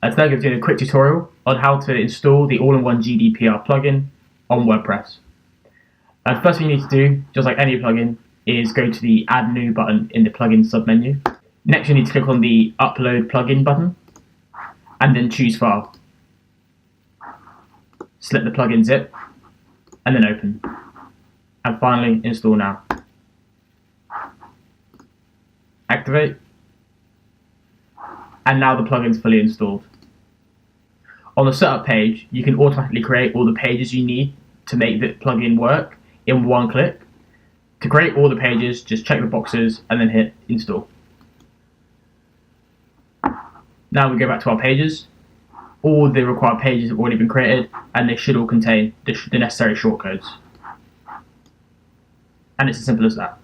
Today I'm going to do a quick tutorial on how to install the all-in-one GDPR plugin on WordPress. The first thing you need to do, just like any plugin, is go to the Add New button in the plugin submenu. Next you need to click on the Upload Plugin button and then choose File. Select the plugin zip and then open. And finally install now. Activate. And now the plugin is fully installed. On the setup page, you can automatically create all the pages you need to make the plugin work in one click. To create all the pages, just check the boxes and then hit install. Now we go back to our pages. All the required pages have already been created and they should all contain the necessary shortcodes. And it's as simple as that.